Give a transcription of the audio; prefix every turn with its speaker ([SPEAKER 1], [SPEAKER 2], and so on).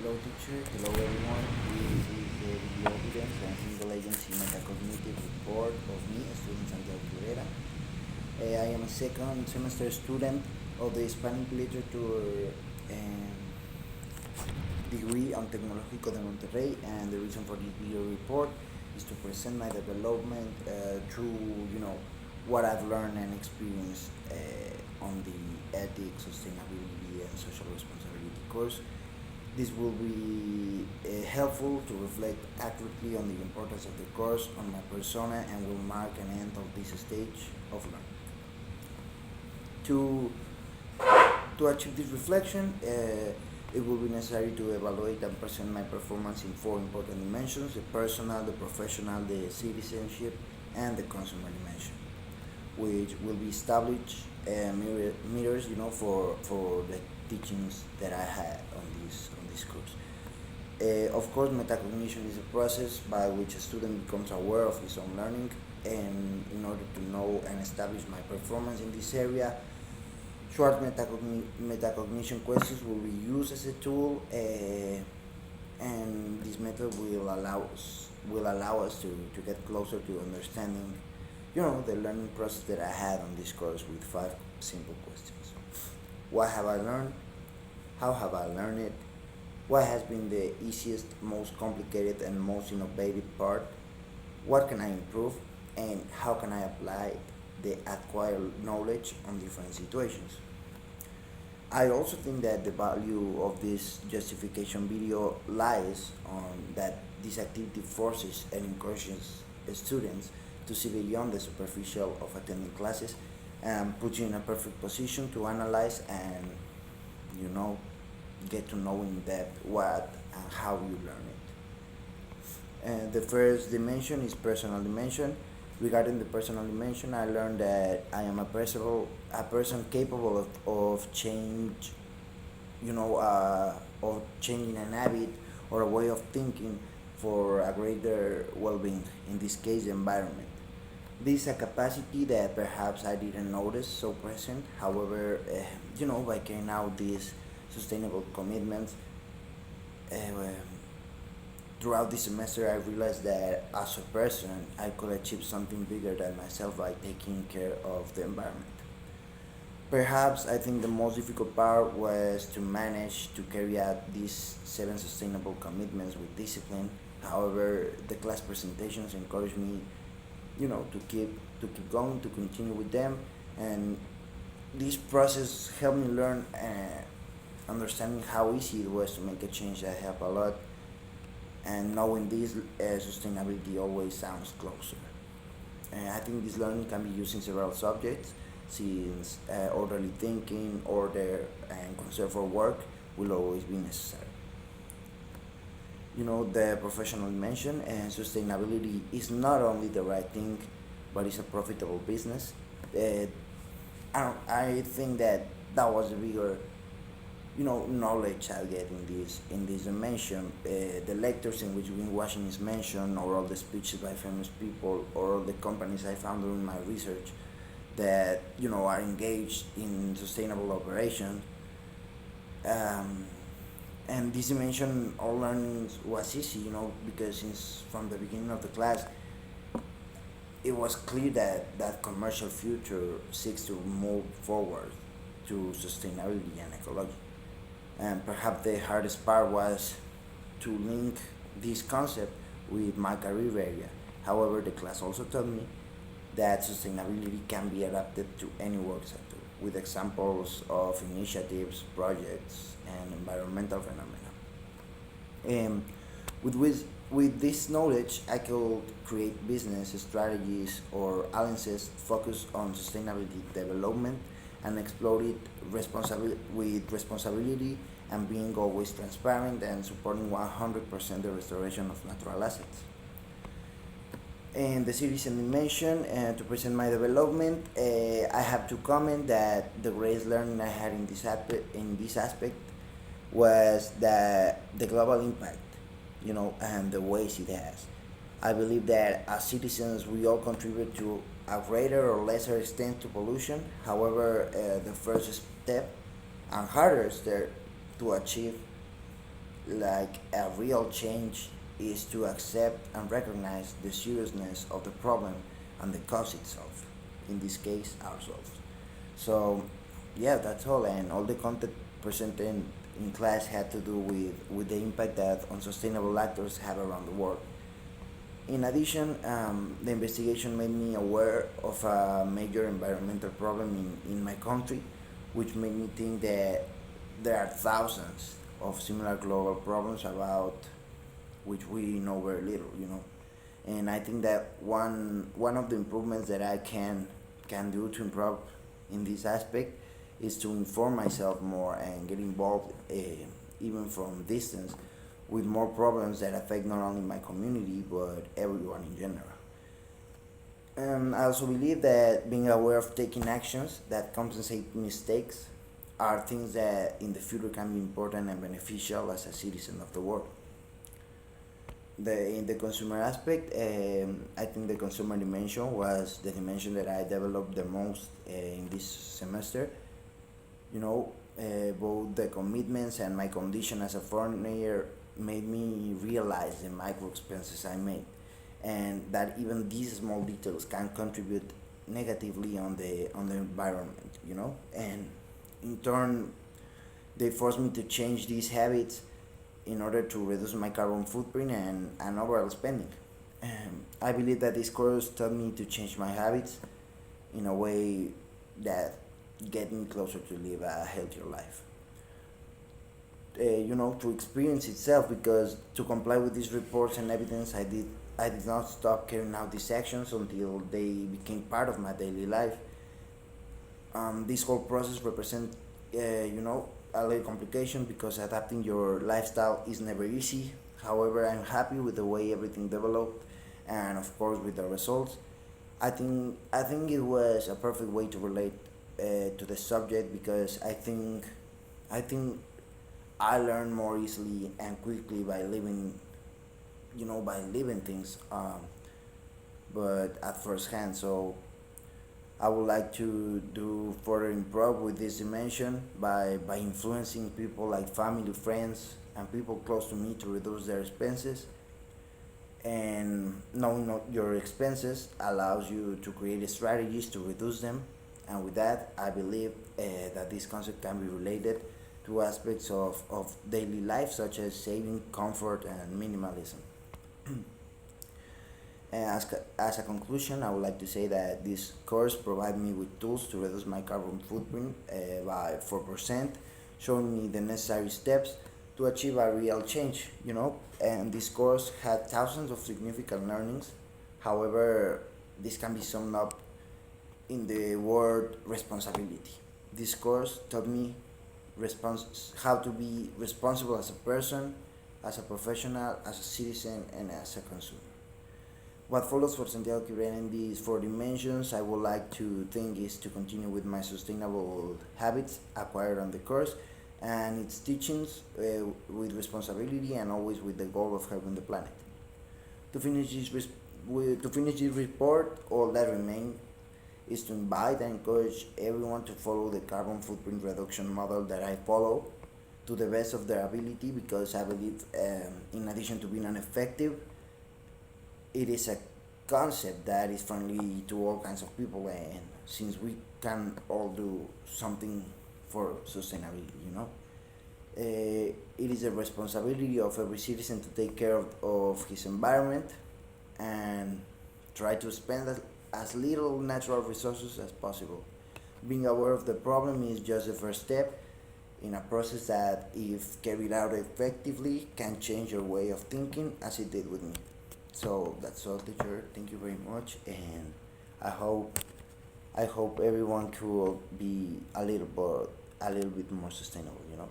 [SPEAKER 1] Hello teacher, hello everyone. This is the video evidence and single agency metacognitive report of me, student Santiago Rivera. I am a second semester student of the Hispanic Literature degree on Tecnológico de Monterrey, and the reason for this video report is to present my development through what I've learned and experienced on the ethics, sustainability, and social responsibility course. This will be helpful to reflect accurately on the importance of the course on my persona and will mark an end of this stage of learning. To, to achieve this reflection, it will be necessary to evaluate and present my performance in four important dimensions: the personal, the professional, the citizenship, and the consumer dimension, which will be established mirrors, for the teachings that I had on this course. Of course, metacognition is a process by which a student becomes aware of his own learning, and in order to know and establish my performance in this area, short metacognition questions will be used as a tool, and this method will allow us to get closer to understanding, the learning process that I had on this course with five simple questions. What have I learned? How have I learned it? What has been the easiest, most complicated, and most innovative part? What can I improve? And how can I apply the acquired knowledge on different situations? I also think that the value of this justification video lies on that this activity forces and encourages students to see beyond the superficial of attending classes and puts you in a perfect position to analyze and you know get to know in depth what and how you learn it. And the first dimension is personal dimension. Regarding the personal dimension, I learned that I am a person capable of change, of changing an habit or a way of thinking for a greater well-being. In this case, the environment. This is a capacity that perhaps I didn't notice so present. However, by carrying out these sustainable commitments, uh, throughout this semester, I realized that as a person, I could achieve something bigger than myself by taking care of the environment. Perhaps I think the most difficult part was to manage to carry out these seven sustainable commitments with discipline. However, the class presentations encouraged me, to keep going, to continue with them, and this process helped me learn, understanding how easy it was to make a change that helped a lot, and knowing this, sustainability always sounds closer. And I think this learning can be used in several subjects, since orderly thinking, order, and concern for work will always be necessary. The professional dimension and sustainability is not only the right thing, but it's a profitable business. Uh, I think that that was a bigger knowledge I get in this dimension. The lectures in which greenwashing is mentioned, or all the speeches by famous people, or all the companies I found during my research that are engaged in sustainable operation. Um, and this dimension, all learning was easy, because since from the beginning of the class, it was clear that commercial future seeks to move forward to sustainability and ecology. And perhaps the hardest part was to link this concept with my career area. However, the class also taught me that sustainability can be adapted to any work sector with examples of initiatives, projects, and environmental phenomena. Um, with this knowledge, I could create business strategies or alliances focused on sustainability development and explore it with responsibility and being always transparent and supporting 100% the restoration of natural assets. In the citizen dimension, to present my development, I have to comment that the greatest learning I had in this aspect was the global impact, and the ways it has. I believe that as citizens, we all contribute to a greater or lesser extent to pollution. However, the first step and harder step to achieve like a real change is to accept and recognize the seriousness of the problem and the cause itself, in this case ourselves. So yeah, that's all, and all the content presented in class had to do with the impact that unsustainable actors have around the world. In addition, the investigation made me aware of a major environmental problem in my country, which made me think that there are thousands of similar global problems about which we know very little, you know. And I think that one of the improvements that I can do to improve in this aspect is to inform myself more and get involved, even from distance, with more problems that affect not only my community but everyone in general. I also believe that being aware of taking actions that compensate mistakes are things that in the future can be important and beneficial as a citizen of the world. In the consumer aspect, I think the consumer dimension was the dimension that I developed the most in this semester. You know, both the commitments and my condition as a foreigner made me realize the micro expenses I made, and that even these small details can contribute negatively on the environment. You know, and in turn, they forced me to change these habits in order to reduce my carbon footprint and overall spending. I believe that this course taught me to change my habits in a way that get me closer to live a healthier life. You know, to experience itself, because to comply with these reports and evidence, I did not stop carrying out these actions until they became part of my daily life. This whole process represents, you know, a little complication because adapting your lifestyle is never easy. However, I'm happy with the way everything developed, and of course with the results. I think it was a perfect way to relate to the subject, because I think I learn more easily and quickly by living, you know, by living things, but at first hand. So I would like to do further improve with this dimension by influencing people like family, friends, and people close to me to reduce their expenses. And knowing your expenses allows you to create strategies to reduce them. And with that, I believe that this concept can be related to aspects of daily life, such as saving, comfort, and minimalism. As a conclusion, I would like to say that this course provided me with tools to reduce my carbon footprint by 4%, showing me the necessary steps to achieve a real change, you know. And this course had thousands of significant learnings. However, this can be summed up in the word responsibility. This course taught me how to be responsible as a person, as a professional, as a citizen, and as a consumer. What follows for Santiago Quibren in these four dimensions, I would like to think, is to continue with my sustainable habits acquired on the course and its teachings with responsibility and always with the goal of helping the planet. To finish to finish this report, all that remains is to invite and encourage everyone to follow the carbon footprint reduction model that I follow to the best of their ability, because I believe, in addition to being an effective, it is a concept that is friendly to all kinds of people, and since we can all do something for sustainability, you know, it is a responsibility of every citizen to take care of his environment and try to spend as little natural resources as possible. Being aware of the problem is just the first step in a process that, if carried out effectively, can change your way of thinking as it did with me. So that's all, teacher. Thank you very much, and I hope I hope everyone could be a little bit more sustainable. You know.